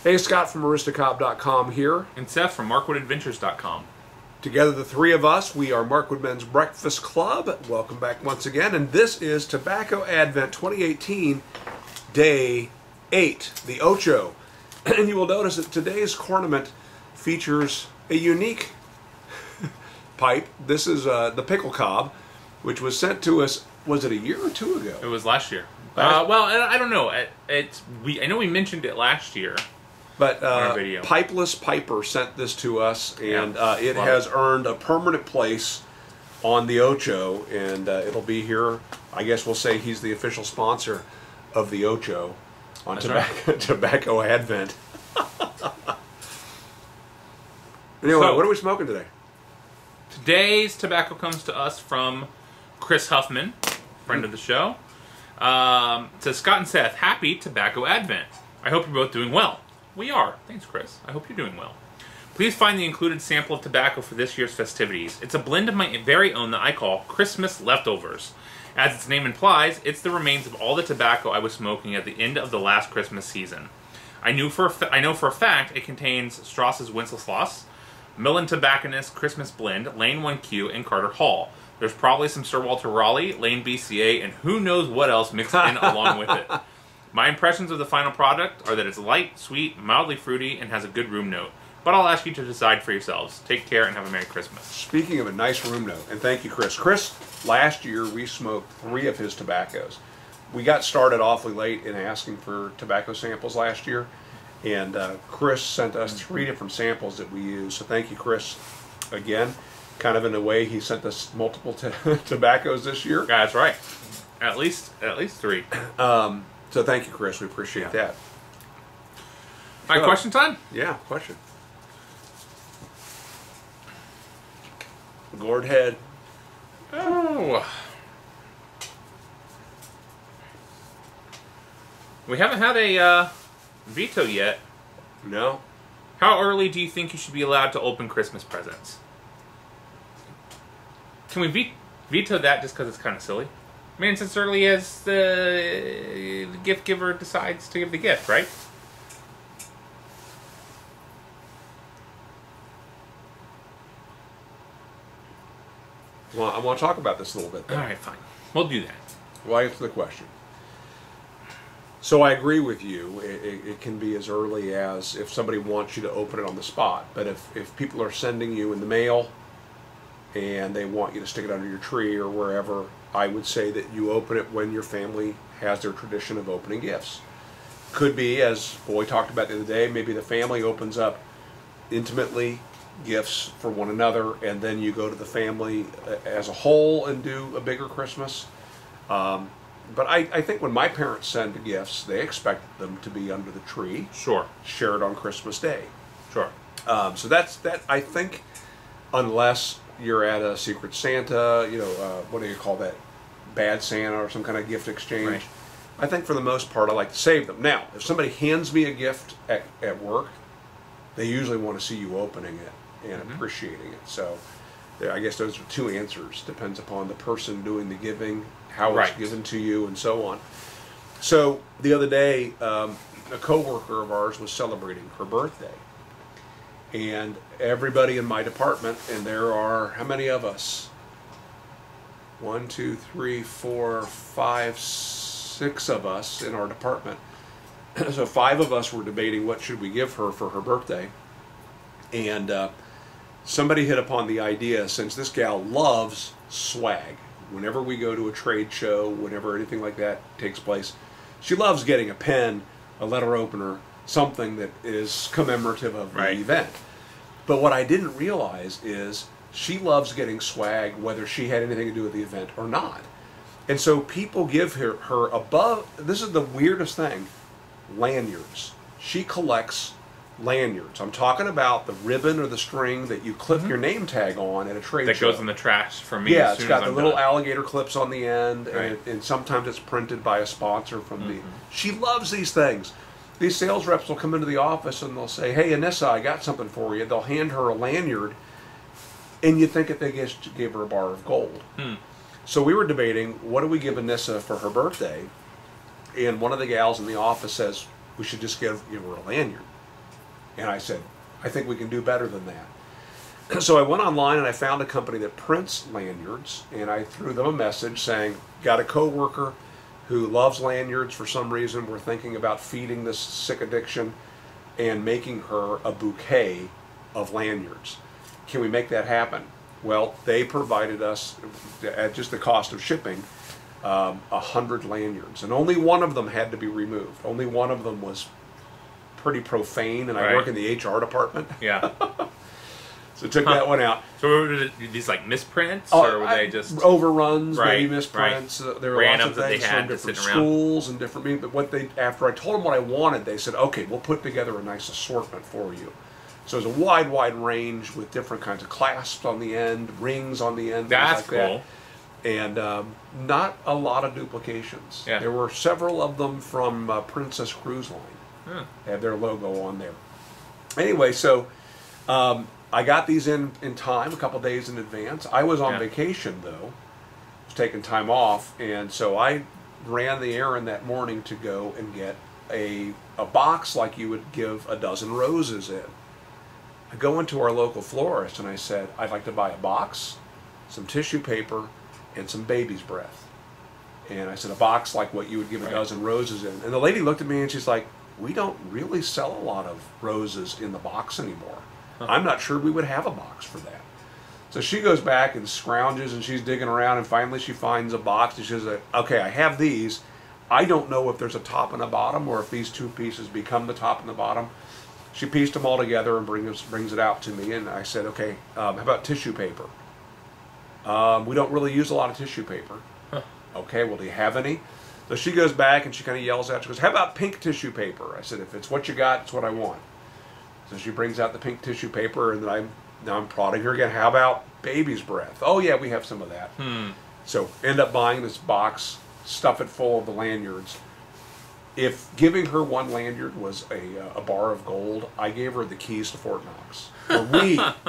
Hey, Scott from Aristocob.com here. And Seth from MarkwoodAdventures.com. Together, the three of us, we are Markwood Men's Breakfast Club. Welcome back once again, and this is Tobacco Advent 2018, Day 8, the Ocho. And you will notice that today's ornament features a unique pipe. This is the pickle cob, which was sent to us, was it a year or two ago? It was last year. Well, I don't know. I know we mentioned it last year. But Pipeless Piper sent this to us, and it Love has earned a permanent place on the Ocho, and it'll be here. I guess we'll say he's the official sponsor of the Ocho on Tobacco Advent. Anyway, So, what are we smoking today? Today's tobacco comes to us from Chris Huffman, friend of the show. It says, Scott and Seth, happy Tobacco Advent. I hope you're both doing well. We are. Thanks, Chris. I hope you're doing well. Please find the included sample of tobacco for this year's festivities. It's a blend of my very own that I call Christmas Leftovers. As its name implies, it's the remains of all the tobacco I was smoking at the end of the last Christmas season. I know for a fact it contains Strauss's Wenceslas, Millen Tobacconist Christmas Blend, Lane 1Q, and Carter Hall. There's probably some Sir Walter Raleigh, Lane BCA, and who knows what else mixed in along with it. My impressions of the final product are that it's light, sweet, mildly fruity, and has a good room note. But I'll ask you to decide for yourselves. Take care and have a Merry Christmas. Speaking of a nice room note, and thank you, Chris. Chris, last year we smoked 3 of his tobaccos. We got started awfully late in asking for tobacco samples last year, and Chris sent us 3 different samples that we used. So thank you, Chris, again. Kind of in a way, he sent us multiple tobaccos this year. That's right. At least 3. So thank you, Chris. We appreciate that. All right, question time? Yeah, question. Gourd head. Oh. We haven't had a veto yet. No. How early do you think you should be allowed to open Christmas presents? Can we veto that just because it's kind of silly? I mean, it's as early as the gift giver decides to give the gift, right? Well, I want to talk about this a little bit, though. All right, fine. We'll do that. Well, I answer the question. So I agree with you. It can be as early as if somebody wants you to open it on the spot. But if people are sending you in the mail and they want you to stick it under your tree or wherever, I would say that you open it when your family has their tradition of opening gifts. Could be, as Boy talked about the other day, maybe the family opens up intimately gifts for one another, and then you go to the family as a whole and do a bigger Christmas. But I think when my parents send gifts, they expect them to be under the tree. Sure. Shared on Christmas Day. Sure. So that's that. I think unless you're at a Secret Santa, you know, what do you call that? Bad Santa or some kind of gift exchange. Right. I think for the most part I like to save them. Now, if somebody hands me a gift at work, they usually want to see you opening it and appreciating it. So I guess those are 2 answers. Depends upon the person doing the giving, how it's given to you, and so on. So the other day, a coworker of ours was celebrating her birthday. And everybody in my department, and there are, how many of us? 1, 2, 3, 4, 5, 6 of us in our department. So 5 of us were debating what should we give her for her birthday. And somebody hit upon the idea, since this gal loves swag, whenever we go to a trade show, whenever anything like that takes place, she loves getting a pen, a letter opener, something that is commemorative of the event. But what I didn't realize is she loves getting swag whether she had anything to do with the event or not. And so people give her above, this is the weirdest thing, lanyards. She collects lanyards. I'm talking about the ribbon or the string that you clip your name tag on at a trade show. That goes in the trash for me. Yeah, as it's soon got as the I'm little done. alligator clips on the end, and sometimes it's printed by a sponsor from the... She loves these things. These sales reps will come into the office and they'll say, "Hey, Anissa, I got something for you." They'll hand her a lanyard, and you'd think that they just gave her a bar of gold. So we were debating, what do we give Anissa for her birthday? And one of the gals in the office says, we should just give her a lanyard. And I said, I think we can do better than that. So I went online and I found a company that prints lanyards, and I threw them a message saying, got a coworker who loves lanyards for some reason. We're thinking about feeding this sick addiction and making her a bouquet of lanyards. Can we make that happen? Well, they provided us, at just the cost of shipping, 100 lanyards, and only one of them had to be removed. Only one of them was pretty profane, and I work in the HR department. Yeah. So took that one out. So were these like misprints, or were they just overruns, maybe misprints? There were randoms lots of that they things had from different to sit around. schools and different. But what they, after I told them what I wanted, they said, "Okay, we'll put together a nice assortment for you." So there's a wide range with different kinds of clasps on the end, rings on the end. That's things like cool. That. And not a lot of duplications. Yeah. There were several of them from Princess Cruise Line. Huh. They had their logo on there. Anyway, so I got these in time, a couple days in advance. I was on vacation, though. I was taking time off, and so I ran the errand that morning to go and get a box like you would give a dozen roses in. I go into our local florist, and I said, I'd like to buy a box, some tissue paper, and some baby's breath. And I said, a box like what you would give a dozen roses in. And the lady looked at me, and she's like, we don't really sell a lot of roses in the box anymore. I'm not sure we would have a box for that. So she goes back and scrounges, and she's digging around, and finally she finds a box, and she says, okay, I have these. I don't know if there's a top and a bottom, or if these two pieces become the top and the bottom. She pieced them all together and brings it out to me, and I said, okay, how about tissue paper? We don't really use a lot of tissue paper. Okay, well, do you have any? So she goes back and she kind of yells out, she goes, how about pink tissue paper? I said, if it's what you got, it's what I want. So she brings out the pink tissue paper, and then now I'm prodding her again. How about baby's breath? Oh yeah, we have some of that. So end up buying this box, stuff it full of the lanyards. If giving her one lanyard was a bar of gold, I gave her the keys to Fort Knox. Or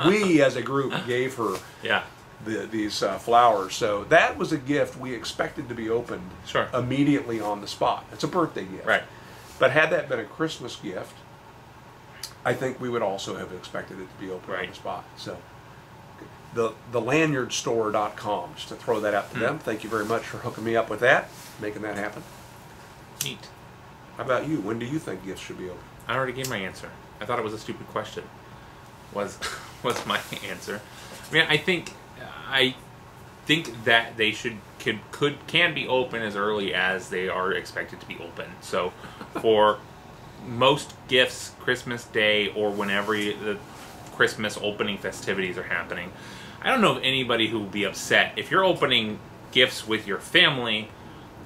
we as a group gave her these flowers. So that was a gift we expected to be opened immediately on the spot. It's a birthday gift. Right. But had that been a Christmas gift, I think we would also have expected it to be open on the spot. So the lanyardstore.com, just to throw that out to them. Thank you very much for hooking me up with that, making that happen. Neat. How about you? When do you think gifts should be open? I already gave my answer. I thought it was a stupid question. Was my answer. I mean, I think that they can be open as early as they are expected to be open. So for most gifts, Christmas Day or whenever the Christmas opening festivities are happening, I don't know of anybody who would be upset if you're opening gifts with your family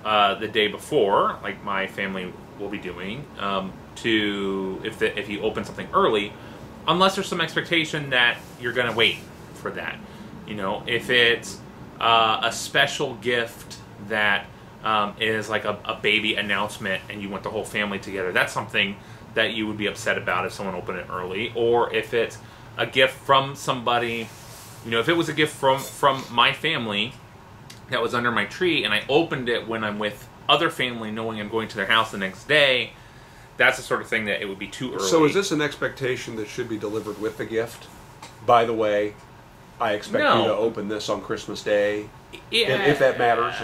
the day before, like my family will be doing, if you open something early, unless there's some expectation that you're going to wait for that. You know, if it's a special gift that is like a baby announcement and you want the whole family together, that's something that you would be upset about if someone opened it early. Or if it's a gift from somebody, you know, if it was a gift from my family that was under my tree and I opened it when I'm with other family knowing I'm going to their house the next day, that's the sort of thing that it would be too early. So is this an expectation that should be delivered with the gift? By the way, I expect you to open this on Christmas Day, if that matters.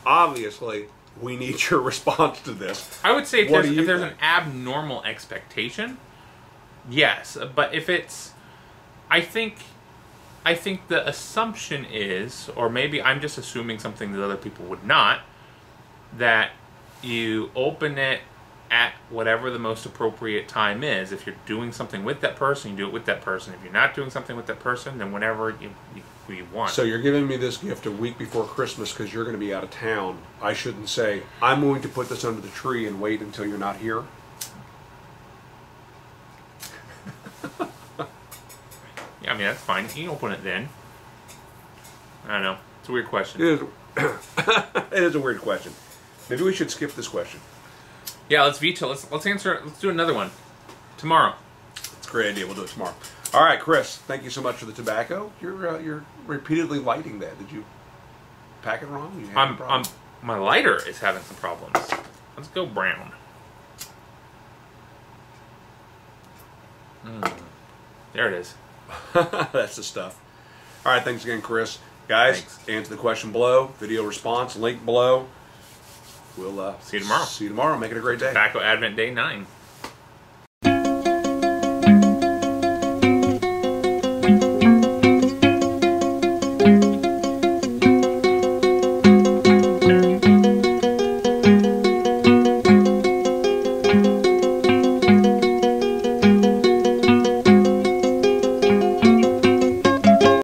Obviously, we need your response to this. I would say if there's an abnormal expectation, yes. But if it's, I think the assumption is, or maybe I'm just assuming something that other people would not, that you open it at whatever the most appropriate time is. If you're doing something with that person, you do it with that person. If you're not doing something with that person, then whenever you want. So you're giving me this gift a week before Christmas because you're going to be out of town. I shouldn't say, I'm going to put this under the tree and wait until you're not here? Yeah, I mean, that's fine. You can open it then. I don't know. It's a weird question. It is a weird question. Maybe we should skip this question. Yeah, let's veto. Let's answer. Let's do another one tomorrow. That's a great idea. We'll do it tomorrow. All right, Chris. Thank you so much for the tobacco. You're repeatedly lighting that. Did you pack it wrong? You my lighter is having some problems. Let's go brown. There it is. That's the stuff. All right, thanks again, Chris. Guys, Thanks. answer the question below. Video response, link below. We'll See you tomorrow. See you tomorrow. Make it a great day. Tobacco Advent Day 9.